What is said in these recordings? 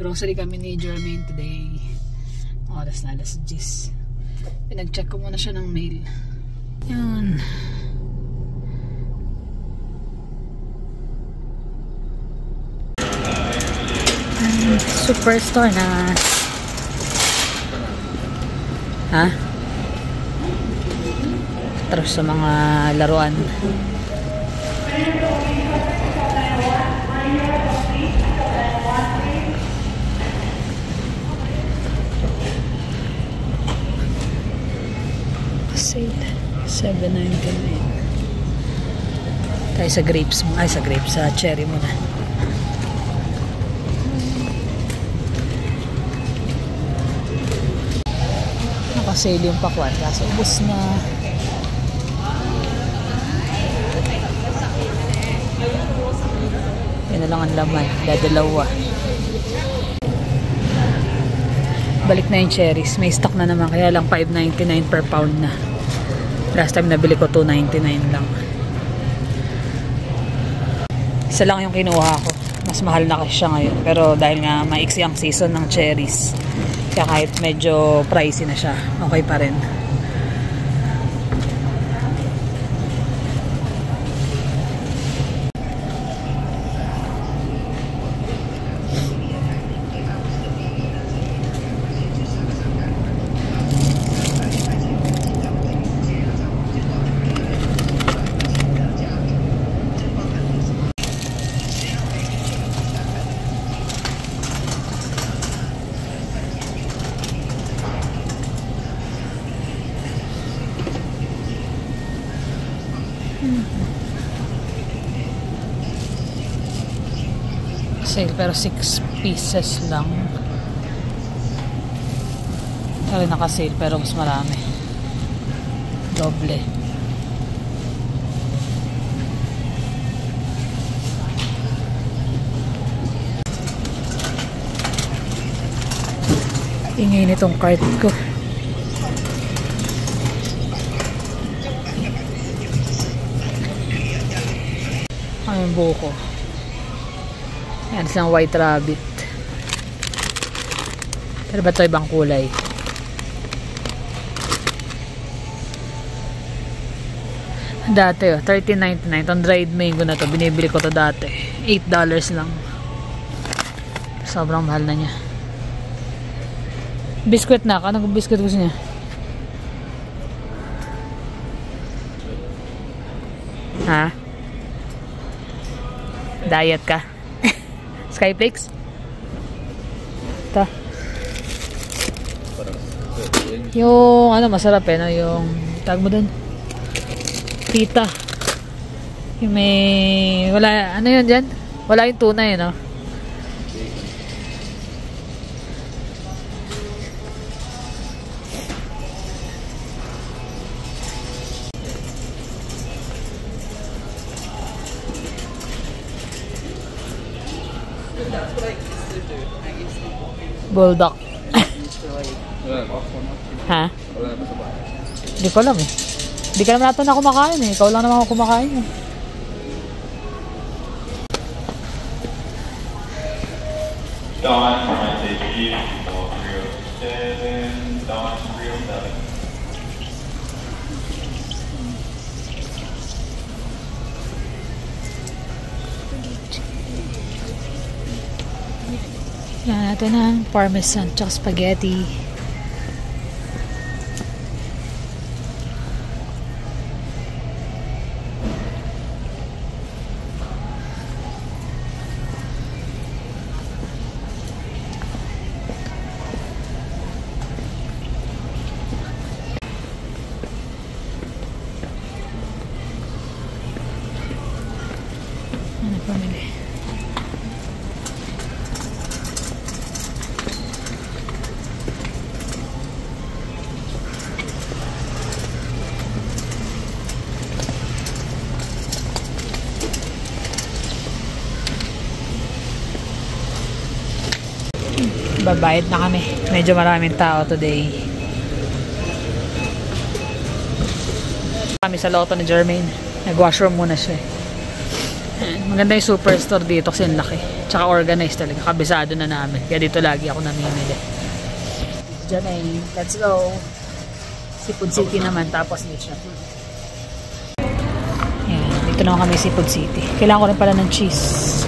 Grocery kami ni Jermaine today. Oras na alas 10. Pinag-check ko muna siya ng mail. Yan. Superstore na. Ha? Terus sa mga laruan. Sale. $7.99. Tayo sa grapes mo. Ay, sa grapes. Sa cherry muna. Nakasale yung pakwan. Kaso ubos na. Yan na lang ang laman. Dadalawa. Balik na yung cherries. May stock na naman. Kaya lang $5.99 per pound na. Last time nabili ko $2.99 lang. Isa lang yung kinuha ko. Mas mahal na kasi siya ngayon. Pero dahil nga maiksi ang season ng cherries. Kaya kahit medyo pricey na siya. Okay pa rin. Sale pero 6 pieces lang. Pero naka-sale pero mas marami. Doble. Ingay nitong cart ko. Ano yung buko? Yan, isang white rabbit. Pero ba ito ibang kulay? Dati $13.99. Itong dried mango na to binibili ko to dati. $8 lang. Sobrang mahal na niya. Biscuit na. Anong biscuit gusto niya? Ha? Diet ka? Skyflakes? Ito. Yung ano masarap no? Yung tag mo dun. Tita. Yung may wala, ano yun dyan? Wala yung tuna no? Bulldog. Ha? Hindi ko alam Hindi ka naman natin na kumakain Ikaw lang naman ako kumakain Dawn, Wednesday, Beef, 307, Dawn, 307. Yan natin ang parmesan tsaka spaghetti. Ano pamili? Babayad na kami. Medyo maraming tao today. Kami sa loto ni Jermaine. Nag-washroom muna siya. Maganda yung superstore dito kasi ang laki. Tsaka organized talaga. Kabisado na namin. Kaya dito lagi ako namimili. Diyan eh. Let's go. Seafood City naman. Tapos dito siya. Yan. Dito naman kami Seafood City. Kailangan ko rin pala ng cheese.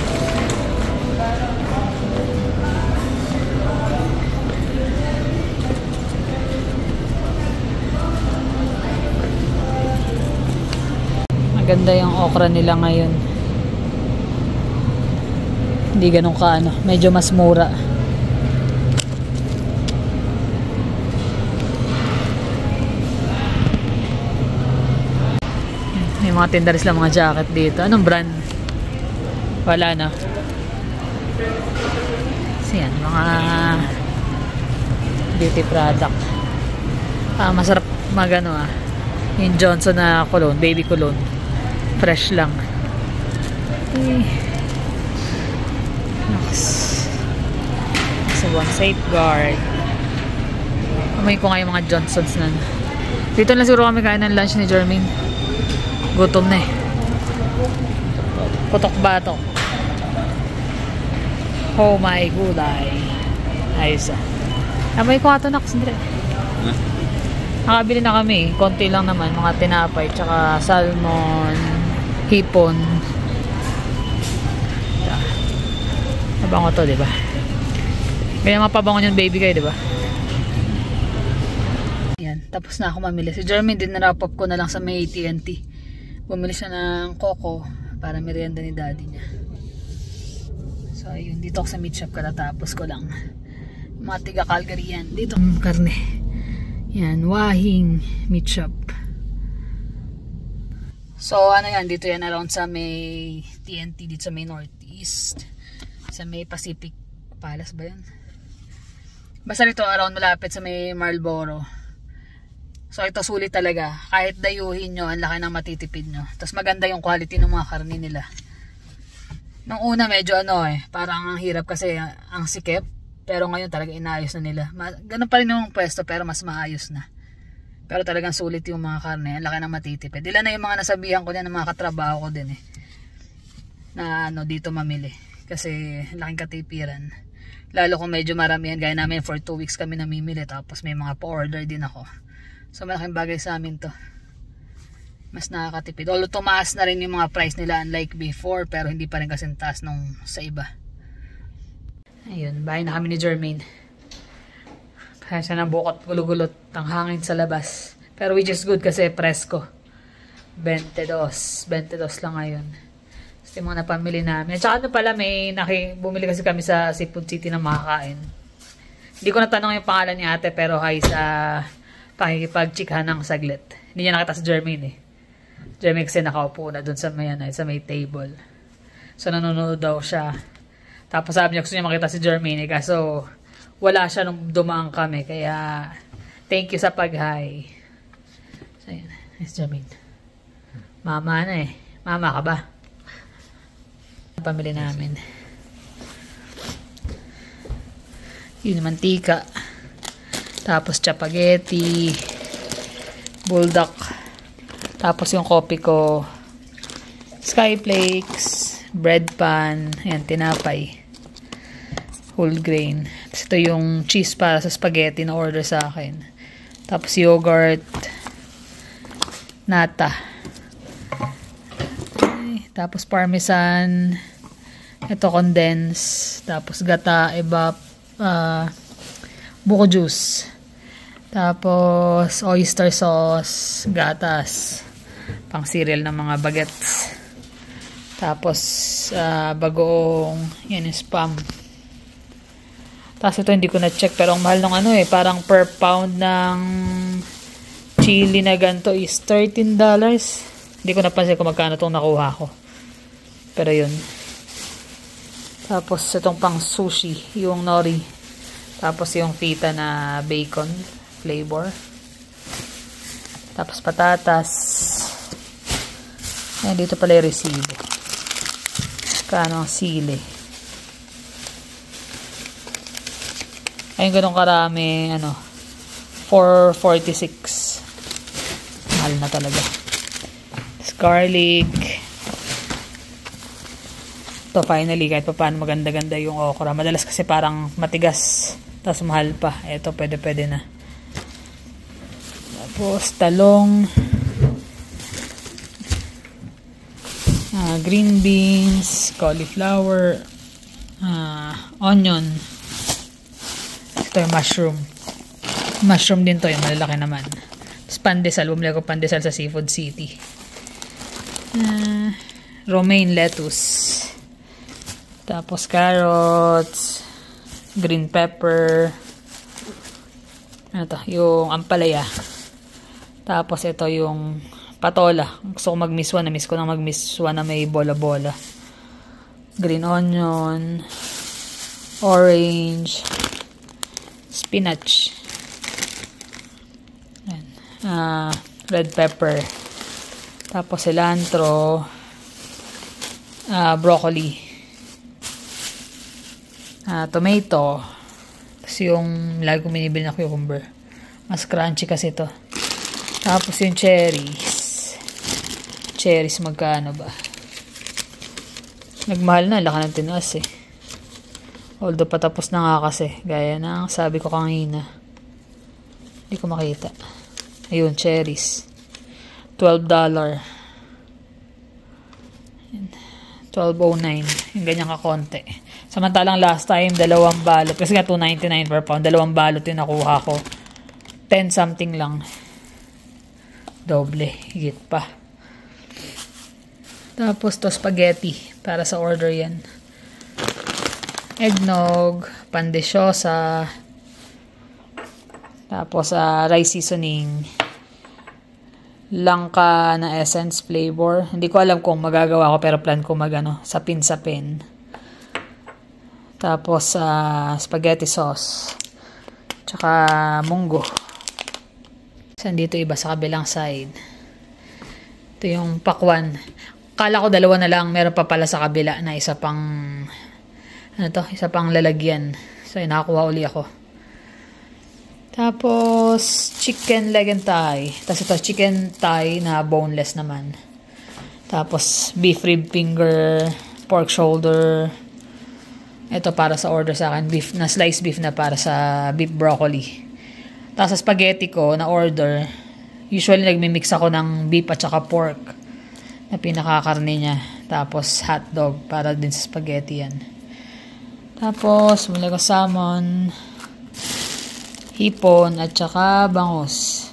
Maganda yung okra nila ngayon. Hindi ganun ka ano, medyo mas mura. May mga tindaris lang mga jacket dito. Anong brand? Wala na. So yan, mga beauty product. Masarap magano yung Johnson na cologne, baby cologne. Fresh lang. Okay. So, one safeguard. Amoy ko nga yung mga Johnsons na. Dito lang siguro kami kain ng lunch ni Jermaine. Gutom na eh. Putok batok. Oh my gulay. Ayos amoy ko nga ito nakasindre. Nakabili na kami. Konti lang naman. Mga tinapay. Tsaka salmon. Hipon. Mabango to, diba? Ganyan mapabango yung baby kayo, diba? Yan. Tapos na ako mamili. Si Jermaine din na-wrap up ko na lang sa may TNT. Bumili siya ng coco para merienda ni daddy niya. So, ayun. Dito ako sa meat shop katatapos ko lang. Mga tiga Calgary yan. Dito karne. Yan. Wahing meat shop. So, ano yan, dito yan around sa may TNT, dito sa may Northeast. Sa may Pacific Palace ba yan? Basta dito around malapit sa may Marlboro. So, ito sulit talaga. Kahit dayuhin nyo, ang laki ng matitipid nyo. Tapos maganda yung quality ng mga karne nila. Nung una medyo parang ang hirap kasi ang sikip. Pero ngayon talaga inaayos na nila. Ganun pa rin yung pwesto pero mas maayos na. Pero talagang sulit yung mga karne. Ang laki ng matitipid. Ilan na yung mga nasabihan ko din ng mga katrabaho ko din na dito mamili. Kasi laking katipiran. Lalo kung medyo maramihan. Gaya namin for 2 weeks kami namimili. Tapos may mga pa-order din ako. So malaking bagay sa amin to. Mas nakakatipid. Although tumaas na rin yung mga price nila unlike before. Pero hindi pa rin kasi taas nung sa iba. Ayun. Bahay na kami ni Jermaine. Kaya siya ng bukot, gulugulot ang hangin sa labas. Pero which is good kasi presko. 22 lang ngayon. Kasi mga napamili namin. At saka pala, bumili kasi kami sa Seafood City na makakain. Hindi ko natanong yung pangalan ni ate, pero hi sa pakikipag-chikahan ng saglit. Hindi niya nakita si Jermaine Jermaine kasi nakaupo na dun sa may table. So nanonood daw siya. Tapos sabi niya gusto niya makita si Jermaine kaso wala siya nung dumaan kami. Kaya, thank you sa pag-hi. So, yun. Yes, Jermaine. Mama na eh. Mama ka ba? Pamili namin. Yun, mantika. Tapos, chapaghetti. Bulldog. Tapos, yung coffee ko. Skyflakes. Bread pan. Ayan, tinapay. Whole grain. Tapos ito yung cheese para sa spaghetti na order sa akin. Tapos yogurt. Nata. Okay. Tapos parmesan. Ito condensed. Tapos gata, buko juice. Tapos oyster sauce. Gatas. Pang cereal ng mga bagets. Tapos bagoong yan yung spam. Tapos ito hindi ko na-check pero ang mahal ng parang per pound ng chili na ganito is $13. Hindi ko napansin kung magkano itong nakuha ko. Pero yun. Tapos itong pang sushi, yung nori. Tapos yung feta na bacon flavor. Tapos patatas. Ayan, dito pala yung resibo. Kano ang sili. Ayun, ganun karami, $4.46. Mahal na talaga. Garlic. To finally, kahit pa paano maganda-ganda yung okra. Madalas kasi parang matigas, tapos mahal pa. Ito, pwede na. Tapos, talong, green beans, cauliflower, onion. Ito yung mushroom. Mushroom din to, yung malalaki naman. Tapos pandesal, bumili ko pandesal sa Seafood City. Romaine lettuce. Tapos carrots, green pepper. Ano to? Yung ampalaya. Tapos ito yung patola. Gusto ko mag-miswa. Na-miss ko na mag-miswa na may bola-bola. Green onion, orange, spinach. Red pepper. Tapos cilantro, broccoli. Tomato. Tapos yung lagi kong binibili na cucumber. Mas crunchy kasi to. Tapos yung cherries. Cherries magkano ba? Nagmahal na. Laka ng tinaas eh. Although patapos na nga kasi. Gaya na sabi ko kanina. Hindi ko makita. Ayun, cherries. $12. $12.09. Yung ganyan kakonti. Samantalang last time, 2 balot. Kasi nga $2.99 per pound. 2 balot yung nakuha ko. 10 something lang. Doble. Higit pa. Tapos to spaghetti. Para sa order yan. Eggnog. Pandesyosa. Tapos rice seasoning. Langka na essence flavor. Hindi ko alam kung magagawa ko pero plan ko sapin. Tapos spaghetti sauce. Tsaka munggo. Saan dito iba sa kabilang side. Ito yung pakwan. Kala ko 2 na lang. Meron pa pala sa kabila na isa pang isa pang lalagyan. So nakakuha uli ako. Tapos chicken leg and thigh. Tapos ito chicken thigh na boneless naman. Tapos beef rib finger, pork shoulder. Ito para sa order sa akin, beef na sliced beef na para sa beef broccoli. Tapos sa spaghetti ko na order, usually nagmi-mix ako ng beef at saka pork na pinakakarne niya. Tapos hotdog para din sa spaghetti yan. Tapos mula ko salmon, hipon at saka bangus.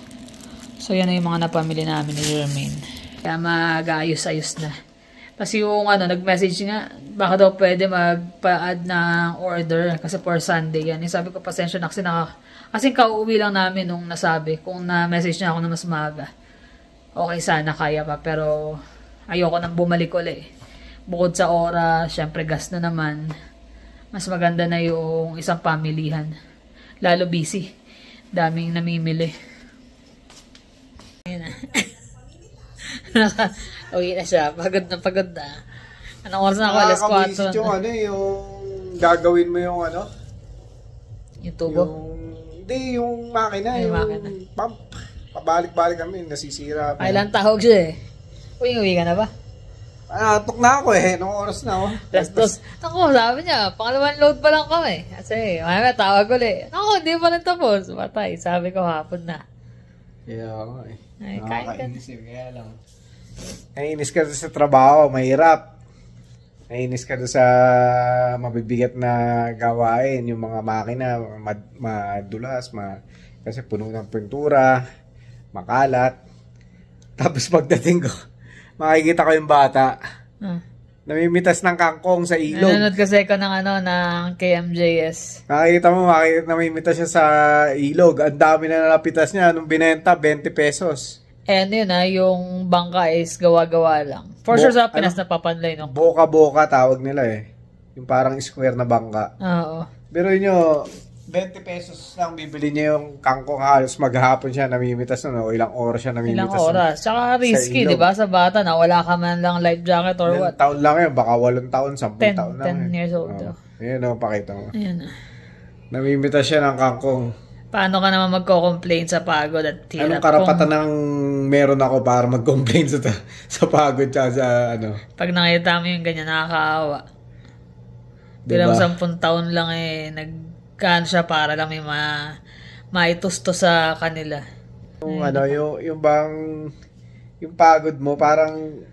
So yan na yung mga napamili namin ni Jermaine. Kaya mag-ayos-ayos na. Kasi yung nag-message nga, baka daw pwede magpa-add ng order kasi for Sunday yan. Sabi ko, pasensya na kasi kauuwi lang namin nung nasabi. Kung na-message niya ako na mas maaga. Okay, sana kaya pa. Pero ayoko nang bumalik ulit. Bukod sa oras, syempre gas na naman. Mas maganda na yung isang pamilihan. Lalo busy. Daming namimili. Ayan na. Uwi na siya. Pagod na. Anong oras na ako? Alas 4. Yung gagawin mo yung Yung tubo? Hindi, yung makina. Yung pump. Pabalik-balik kami. Nasisira. Ay, lang tahog siya eh. Uwi ka na ba? Tok na ako eh. Nung oras na ako. Alas 2. Ako, sabi niya, pangalawang load pa lang kami. Kasi, may tawag ulit. Ako, hindi pa rin tapos. Patay. Sabi ko, hapon na. Kaya ako eh. Ay, nakakainis yun. Kaya lang. Nainis ka sa trabaho, mahirap. Nainis ka sa mabibigat na gawain, yung mga makina, madulas, kasi puno ng pintura, makalat. Tapos pagdating ko, makikita ko yung bata. Namimitas ng kangkong sa ilog. Nanonood kasi ako ng KMJS. Nakikita mo, namimitas siya sa ilog. Ang dami na nalapitas niya. Nung binenta, 20 pesos. And yun yung bangka is gawa-gawa lang. For sure sa Pinas napapanlay, no? Boka-boka tawag nila eh. Yung parang square na bangka. Oo. Pero yun 20 pesos lang bibili niya yung kangkong, halos maghapon siya namimitas o ilang oras siya namimitas. Ilang oras. Tsaka risky, di ba? Sa bata na wala ka man lang life jacket or what. Taon lang yun. Baka 8 taon, 10 taon lang. 10 years old. Ayan pakita mo. Ayan namimitas siya ng kangkong. Paano ka naman magko-complain sa pagod at hirap? Anong karapatan ng meron ako para mag-complain sa pagod tsaka sa Pag nakita mo yung ganyan, nakakaawa. Pero 10 taon lang nagkaan siya para lang may maitusto sa kanila. Yung yung bang yung pagod mo parang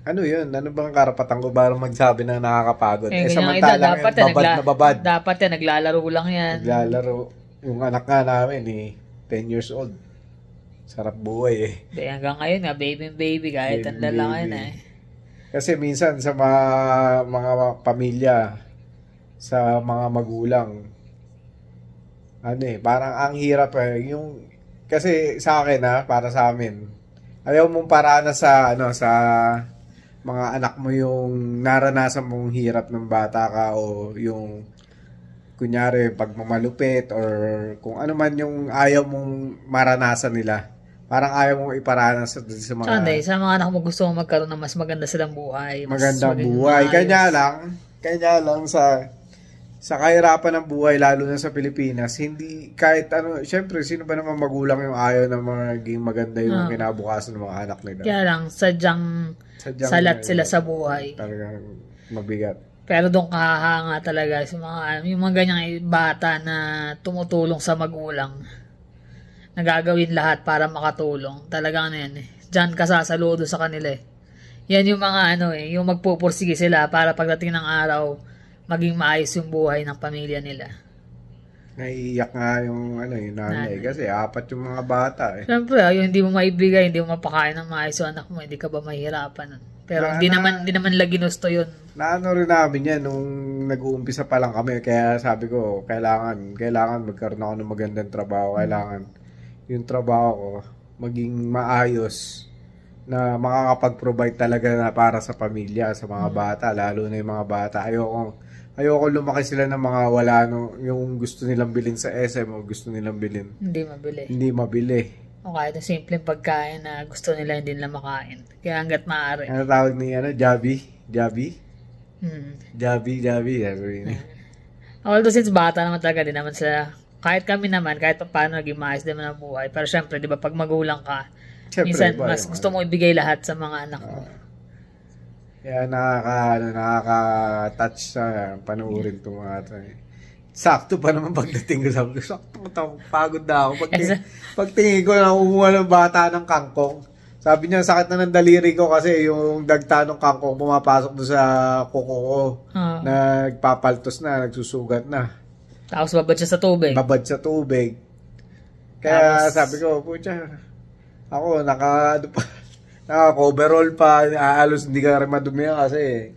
ano yun? Ano bang karapatan ko para magsabi na nakakapagod? Samantalang dapat babad na babad. Dapat naglalaro lang yan. Naglalaro. Yung anak nga namin 10 years old. Sarap buhay Hanggang ngayon nga, baby kahit ang lalaki na Kasi minsan sa mga pamilya, sa mga magulang, parang ang hirap kasi sa akin para sa amin, ayaw mong parana sa mga anak mo yung naranasan mong hirap ng bata ka o yung kunyari pagmamalupit or kung ano man yung ayaw mong maranasan nila. Parang ayaw mong iparanas sa mga... Sa mga anak mo gusto mong magkaroon ng mas maganda silang buhay. Magandang buhay. Kanya lang sa kahirapan ng buhay, lalo na sa Pilipinas, hindi kahit syempre, sino ba naman magulang yung ayaw na maging maganda yung kinabukasan ng mga anak nila. Kaya lang, sadyang salat sila sa buhay. Talagang mabigat. Pero doon kahanga talaga yung mga ganyang bata na tumutulong sa magulang. Nagagawin lahat para makatulong. Talagang diyan ka sasaludo sa kanila Yan yung mga yung magpupursige sila para pagdating ng araw, maging maayos yung buhay ng pamilya nila. Naiiyak nga yung yung nanay kasi 4 yung mga bata Siyempre, yung hindi mo maibigay, hindi mo mapakain ng maayos yung anak mo, hindi ka ba mahirapan? Pero hindi naman lagi ginusto yun. Naano rin namin yan nung nag-uumpisa pa lang kami, kaya sabi ko, kailangan magkaroon ako ng magandang trabaho, kailangan yung trabaho ko maging maayos na makakapag-provide talaga na para sa pamilya, sa mga bata, lalo na yung mga bata. Ayoko lumaki sila ng mga yung gusto nilang bilhin sa SM o gusto nilang bilhin. Hindi mabili. O kahit na simpleng pagkain na gusto nila hindi nila makain. Kaya hanggat maaari. Ano tawag ni Javi? Javi. Although since bata naman talaga, din naman sila, kahit kami naman, kahit paano naging maayos naman ang buhay. Pero syempre, di ba, pag magulang ka, minsan mas gusto mo ibigay lahat sa mga anak mo. Kaya nakaka-touch sa panuorin itong mga ito Sakto pa naman pagdating ko, sabi ko, pagod na ako. Pagtingin ko, nakumuha ng bata ng kangkong. Sabi niya, sakit na ng daliri ko kasi yung dagta ng kangkong pumapasok doon sa kuko ko. Nagpapaltos na, nagsusugat na. Tapos babad siya sa tubig. Kaya sabi ko, pucha, ako naka-coverall pa, halos hindi ka rin madumi kasi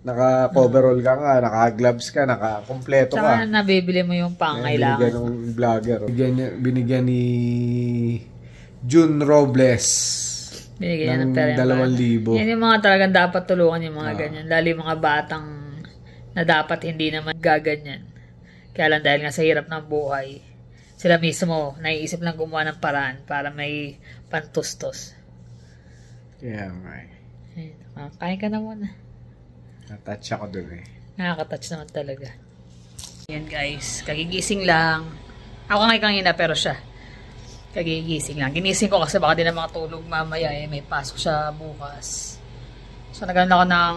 naka-coverall ka nga, naka-gloves ka, naka-kompleto ka. Saka nabibili mo yung pangailangan. Binigyan ng vlogger. Binigyan ni June Robles. Binigyan ng 2,000. Yan yung mga talagang dapat tulungan yung mga ganyan. Lalo yung mga batang na dapat hindi naman gaganyan. Kaya lang dahil nga sa hirap ng buhay, sila mismo naiisip lang gumawa ng paraan para may pantustos. Kaya nga kain ka na muna. Natouch ako dun Nakaka-touch naman talaga. Yan guys, kagigising lang. Ako nga kanina pero siya. Kagigising lang. Ginising ko kasi baka di na makatulog mamaya may pasok siya bukas. So nagano ako ng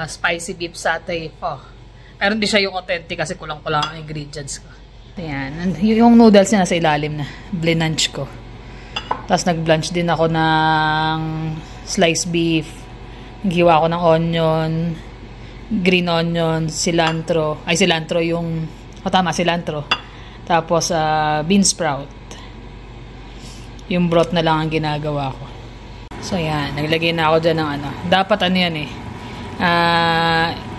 spicy beef satay. Pero hindi siya yung authentic kasi kulang-kulang ang ingredients ko. Ayan. Yung noodles niya nasa ilalim na. Blinanch ko. Tapos nag-blanch din ako ng sliced beef. Naghiwa ako ng onion, green onion, cilantro. Cilantro yung... cilantro. Tapos bean sprout. Yung broth na lang ang ginagawa ko. So ayan. Naglagay na ako dyan ng Dapat yan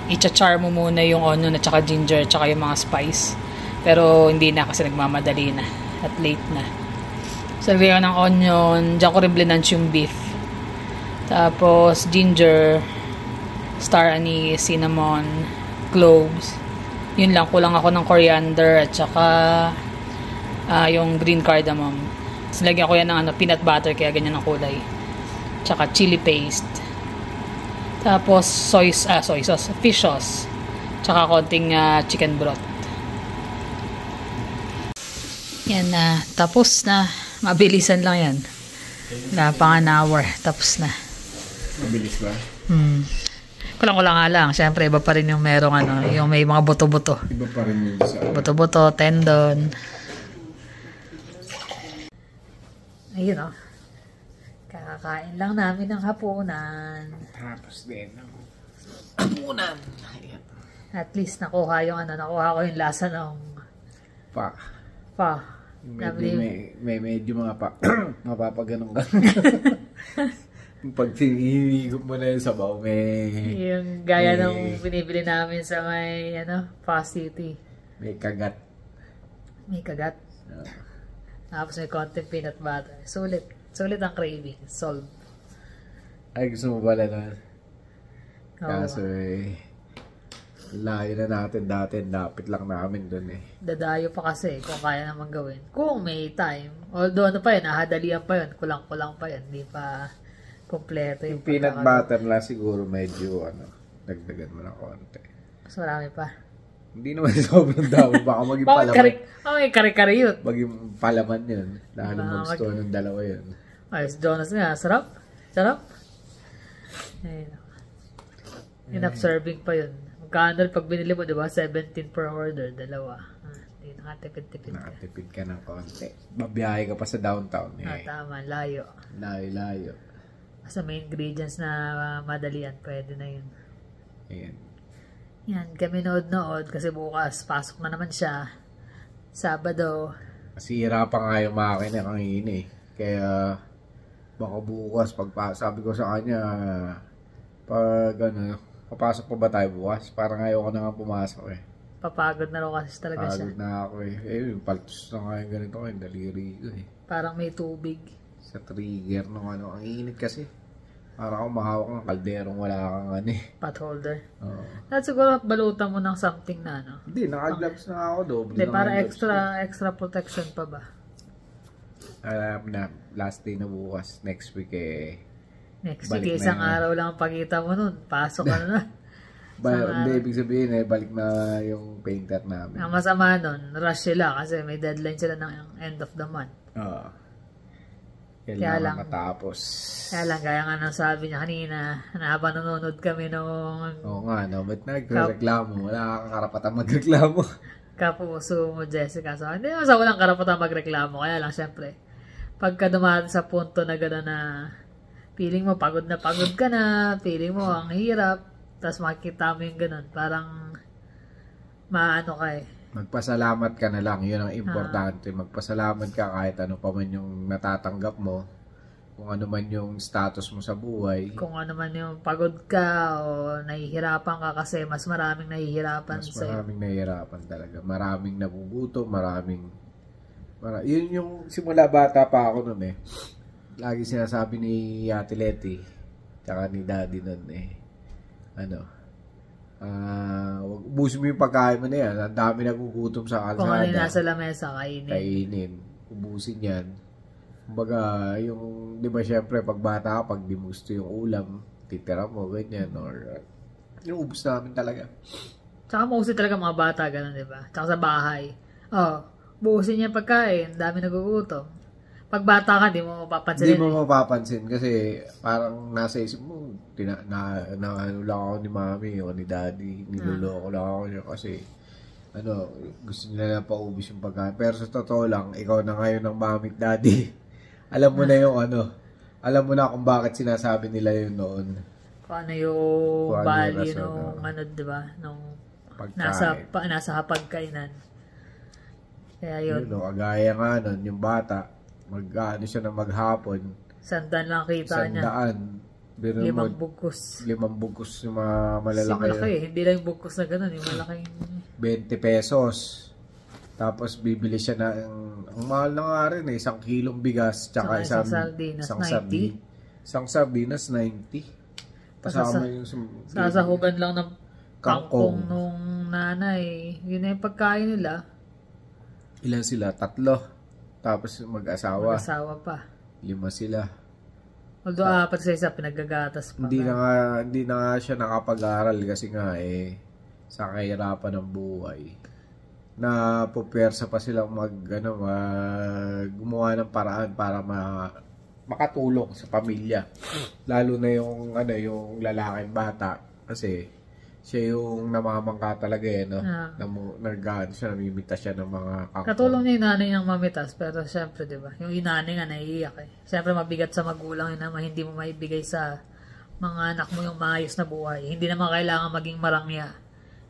i-char mo muna yung onion at saka ginger at saka yung mga spice. Pero hindi na kasi nagmamadali na at late na. So lagyan ko ng onion, diyan ko rin blinanch yung beef. Tapos ginger, star anise, cinnamon, cloves. Yun lang, kulang ako ng coriander at saka yung green cardamom. Tapos lagyan ko yan ng peanut butter kaya ganyan ang kulay. Tsaka chili paste. Tapos soy sauce, fish sauce. Tsaka konting chicken broth. Yan na, tapos na. Mabilisan lang yan. Wala pa an hour, tapos na. Mabilis ba? Kulang-kulang nga lang. Siyempre, iba pa rin yung merong yung may mga buto-buto. Iba pa rin yung sa... Buto-buto, tendon. Ayun o. Kakakain lang namin ng hapunan. Tapos din ng hapunan. Ayan. At least nakuha ko yung lasa ng pa. Medyo mga mapapaganong ka. Pag hinihigop mo na yung sabaw, yung gaya ng binibili namin sa may, Pa City. May kagat. May kagat. Tapos may konting peanut butter. Sulit ang craving. Solve. Ay, gusto mo pala na. Oo. Kaso layo na natin dati. Dapit lang namin dun Dadayo pa kasi kung kaya naman gawin. Kung may time. Although nahadalian pa yun. Kulang-kulang pa yun. Hindi pa kompleto yung peanut butter lang siguro medyo dagdagan mo ng konti. Mas marami pa. Hindi naman sobrang dami. Baka maging palaman. May kare-kare yun. Maging palaman yun. Dahil mag-store ng dalawa yun. Ay, donuts nga. Sarap. Ayun. Enough serving pa yun. Magkano pag binili mo, diba? 17 per order. Dalawa. Hindi nakatipid-tipid ka. Nakatipid ka ng konti. Babiyahe ka pa sa downtown. Tama. Layo. Layo. Sa may ingredients na madalian, pwede na yun. Ayan. Yan, kami nood kasi bukas, pasok na naman siya. Sabado. Masira pa nga yung makina kanina Kaya, baka bukas, sabi ko sa kanya, papasok pa ba tayo bukas? Parang ayaw ko na nga pumasok Papagod na raw kasi talaga siya. Pagod na ako yung paltos na nga yung ganito yung daliri ko Parang may tubig. Sa trigger ang init kasi. Parang ako mahawak ng kalderong wala kang pot holder. Oo. At siguro balutan mo ng something na Hindi, naka-gloves na ako. Doble Hindi, para extra protection pa ba? Na last day na bukas. Next week Next week, isang araw lang ang pagkita mo nun. Pasok ka na. Hindi, ibig sabihin balik na yung painter namin. Ang masama nun, rush sila kasi may deadline sila ng end of the month. Oo. Kailangan matapos. Kaya lang, gaya nga nang sabi niya kanina, na habang nanonood kami nung... Oo nga, ba't nagreklamo? Wala kang karapatan magreklamo. Kapuso mo, Jessica. So, hindi naman sa walang karapatan magreklamo. Kaya lang, syempre, pagka dumaan sa punto na gano'n na feeling mo pagod ka na, feeling mo ang hirap, tapos makikita mo yung gano'n, parang maano ka Magpasalamat ka na lang. Yun ang importante. Magpasalamat ka kahit ano pa man yung natatanggap mo. Kung ano man yung status mo sa buhay. Kung ano man yung pagod ka o nahihirapan ka kasi mas maraming nahihirapan sa'yo. Mas maraming nahihirapan talaga. Maraming nabubuto, yun yung simula bata pa ako nun Lagi sinasabi ni Ate Leti tsaka ni Daddy nun ubusin mo yung pagkain mo na yan. Ang dami nagugutom sa kalsada. Kung ano yung nasa lamesa, kainin. Ubusin yan. Kumbaga, di ba syempre, pag bata ka, pag di mo gusto yung ulam, titira mo, ganyan, or yung ubus namin talaga. Tsaka mausin talaga mga bata, ganun, di ba? Tsaka sa bahay. Buusin niya pagkain, dami nagugutom. Pag bata ka, di mo mapapansin. Hindi mo mapapansin kasi parang nasa isip mo, ano lang ako ni mami o ni daddy, niloloko lang ako niya kasi gusto nila na paubos yung pagkain. Pero sa totoo lang, ikaw na ngayon ng mami at daddy. Alam mo na yung alam mo na kung bakit sinasabi nila yun noon. Kung ano yung value nung di ba? Nung nasa hapagkainan. Kaya yun. Agaya nga nun, yung bata, siya na maghapon. Sandaan lang kita niya. 5 bugkos. 5 bugkos yung mga malalaki. Malaki hindi lang yung bugkos na gano'n. Yung malaking... 20 pesos. Tapos bibili siya ang mahal na nga rin 1 kilong bigas. Tsaka isang sardinas, 90. Isang sardinas, 90. Kasama yung... Sasahugan lang ng kangkong nung nanay. Yun na yung pagkain nila. Ilan sila? 3. Tapos mag-asawa. Mag-asawa pa. 5 sila. Although 4 sa isa pinagagatas pa. Hindi na nga siya nakapag-aral kasi nga sa kahirapan ng buhay. Na pupersa pa silang gumawa ng paraan para makatulong sa pamilya. Lalo na yung yung lalaking bata Kasi siya yung namamangka talaga no? Ah. Nag-ano siya, namimita siya ng mga kangkong. Katulong niya yung nanay niyang mamitas, pero syempre, di ba? Yung inanay nga naiiyak eh. Syempre, mabigat sa magulang yun naman, hindi mo maibigay sa mga anak mo yung maayos na buhay. Hindi naman kailangan maging marangya.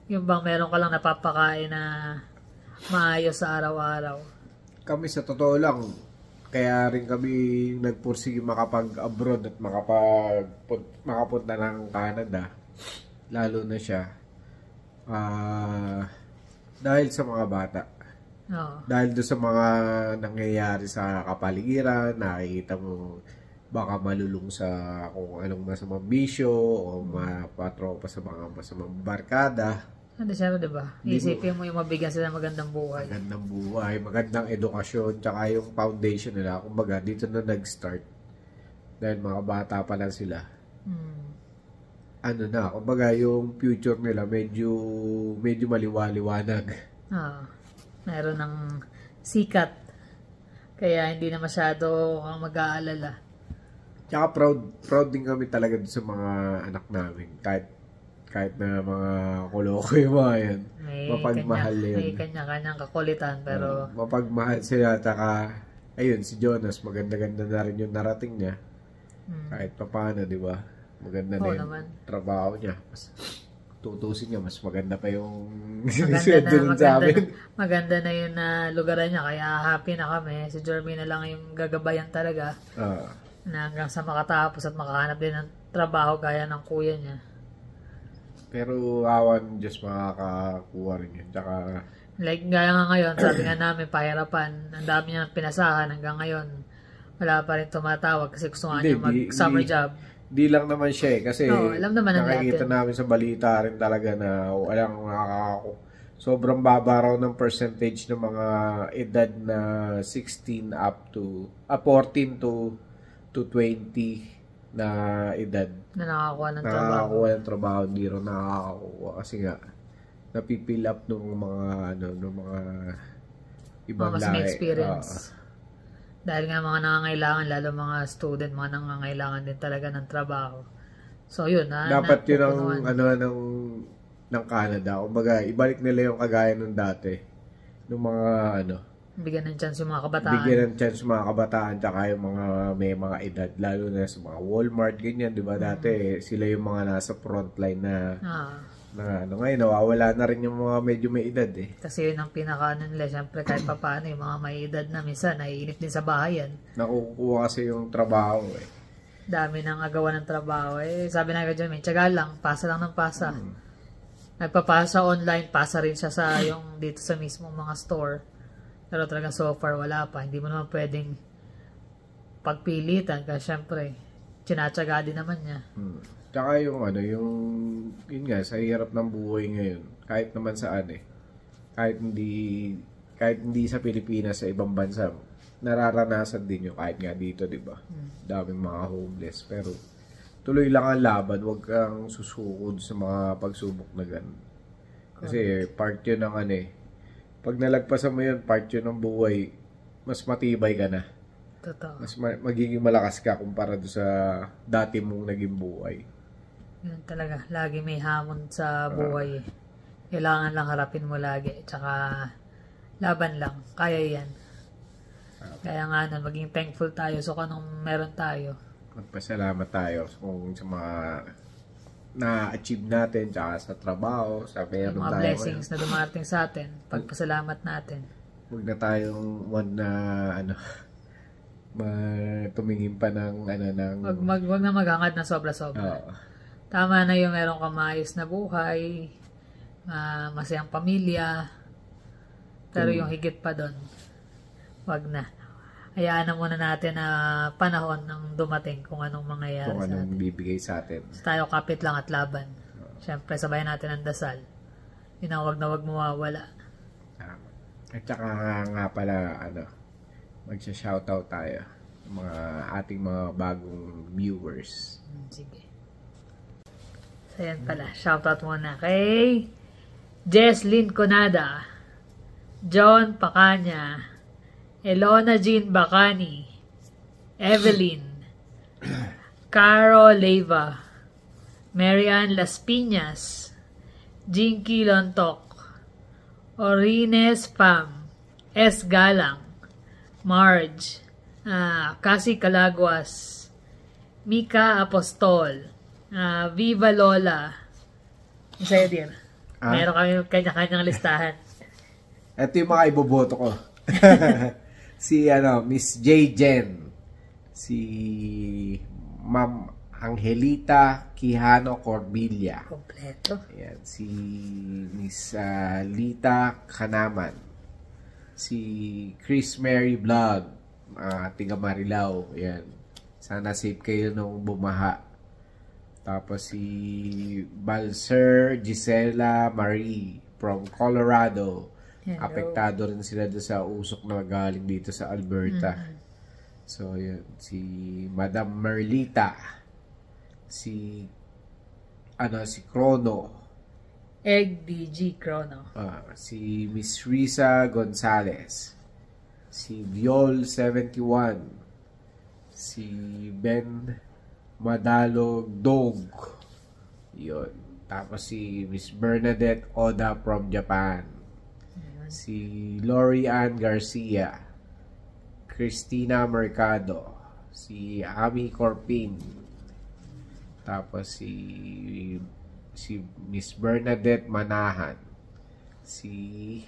Yung bang meron ka lang napapakain na maayos sa araw-araw. Kami sa totoo lang, kaya rin kami nagpursige makapag-abroad at makapunta ng Canada. Lalo na siya. Dahil sa mga bata. Oo. Dahil doon sa mga nangyayari sa kapaligiran, nakikita mo baka malulung sa kung anong masamang bisyo o mapatropa sa mga masamang barkada. Hindi siya, di ba? Isipin mo yung mabigyan sila magandang buhay. Magandang buhay, magandang edukasyon, tsaka yung foundation nila. Kumbaga, dito na nag-start. Dahil mga bata pa lang sila. Ano na, kumbaga yung future nila medyo maliwaliwanag. Meron ng sikat. Kaya hindi na masyado ang mag-aalala. Tsaka proud din kami talaga sa mga anak namin. Kahit na mga koloko yung mga yan. Mapagmahal yun. May kanya-kanyang kakulitan, pero mapagmahal sila. Tsaka, ayun, si Jonas, maganda-ganda na rin yung narating niya. Kahit pa paano, di ba? Maganda na yung trabaho niya. Mas tutusin niya, mas maganda pa yung maganda na yun na lugaran niya. Kaya happy na kami. Si Jeremy na lang yung gagabayan talaga. Na hanggang sa makatapos at makahanap din ng trabaho gaya ng kuya niya. Pero awan Diyos makakakuha rin yun. Tsaka like gaya nga ngayon, sabi nga namin pahirapan. Ang dami niya pinasahan hanggang ngayon. Wala pa rin tumatawag kasi gusto nga niya mag-summer job. Di lang naman siya kasi alam naman nakikita namin sa balita rin talaga na walang sobrang baba raw ng percentage ng mga edad na 16 up to 14 to 20 na edad na nakakuha ng trabaho. Hindi rin nakakakuha kasi nga napipil up ng mga ibang mas may experience. Dahil nga mga nangangailangan, lalo mga student, mga nangangailangan din talaga ng trabaho. So yun, dapat yun ang ng Canada. Kumbaga, ibalik nila yung kagaya ng dati. Ng mga bigyan ng chance yung mga kabataan. Bigyan ng chance yung mga kabataan tsaka yung mga may mga edad. Lalo na sa mga Walmart, ganyan. Di ba dati, sila yung mga nasa frontline na ngayon, nawawala na rin yung mga medyo may edad eh. Kasi yun ang pinaka nila. Siyempre, kahit pa paano, yung mga may edad na minsan, naiinip din sa bahayan. Nakukuha kasi yung trabaho eh. Dami nang agawan ng trabaho eh. Sabi na dyan, may tiyaga lang, pasa lang ng pasa. Nagpapasa online, pasa rin siya sa yung dito sa mismong mga store. Pero talagang so far wala pa. Hindi mo naman pwedeng pagpilitan kasi syempre, tinatsaga din naman niya. Tsaka yung yun nga, sa hirap ng buhay ngayon, kahit naman saan kahit hindi sa Pilipinas, sa ibang bansa, nararanasan din yung kahit nga dito, di ba? Daming mga homeless. Pero tuloy lang ang laban, huwag kang susukod sa mga pagsubok na ganun. Kasi part yun ng pag nalagpasan mo yun, part yun ng buhay, mas matibay ka na. Totoo. Mas magiging malakas ka kumpara doon sa dati mong naging buhay. Yun talaga, lagi may hamon sa buhay. Kailangan lang harapin mo lagi. Tsaka laban lang, kaya yan. Kaya nga maging thankful tayo so kung anong meron tayo. Magpasalamat tayo kung sa mga na-achieve natin, tsaka sa trabaho, sa meron mga tayo blessings na dumating sa atin, pagpasalamat natin. Huwag na tayong tumingin pa ng wag na maghangad na sobra-sobra. Tama na yung meron kang maayos na buhay, masayang pamilya, pero yung higit pa doon, wag na. Hayaan na muna natin na panahon ng dumating kung anong mangyayari kung anong bibigay sa atin. So, tayo kapit lang at laban. Siyempre, sabayan natin ang dasal. Yun ang wag na wag mawawala. At saka nga pala, magsha-shoutout tayo. Mga ating mga bagong viewers. Sige. So, yan pala. Shoutout muna kay Jesslyn Conada, John Pacanya, Elona Jean Bacani, Evelyn, Caro Leyva, Marian Las Piñas, Jinky Lontok, Orines Pam, S. Galang, Marge, Cassie Calaguas, Mika Apostol, Viva Lola. Sa'yo din. Meron kami kanya-kanyang listahan. Ito yung mga iboboto ko. Si Miss J. Jen, si Ma'am Angelita Quijano Corbilla. Kompleto. Ayan, si Miss Lita Kanaman. Si Chris Mary Vlog, tiga Marilao. Ayan. Sana safe kayo nung bumaha. Tapos si Balser Gisela Marie from Colorado. Hello. Apektado rin sila doon sa usok na galing dito sa Alberta. So, yun. Si Madam Merlita. Si Chrono. Egg DG Chrono. Si Miss Risa Gonzalez. Si Viol 71. Si Ben Madalog Dog. Yun. Tapos si Miss Bernadette Oda from Japan. Si Lori Ann Garcia. Christina Mercado. Si Ami Corpin. Tapos si Miss Bernadette Manahan. Si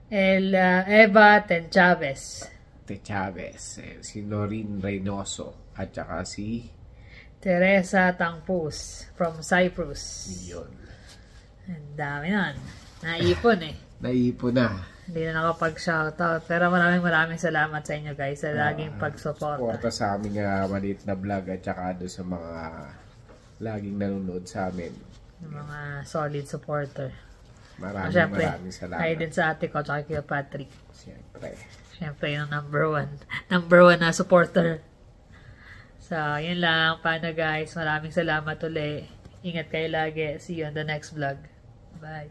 Eva Tenchavez. Si Noreen Reynoso. At saka si Teresa Tangpus from Cyprus. Yun. Ang dami nun. Naipon eh. Naipon na. Hindi na nakapag-shoutout. Pero maraming salamat sa inyo guys sa laging pag-support. Suporta sa aming maliit na vlog at saka doon sa mga laging nanonood sa amin. Yung mga solid supporter. Maraming salamat. Ay din sa ate ko at kay Patrick. Siyempre yung number one na supporter. So, yun lang. Paano guys? Maraming salamat ulit. Ingat kayo lagi. See you on the next vlog. Bye.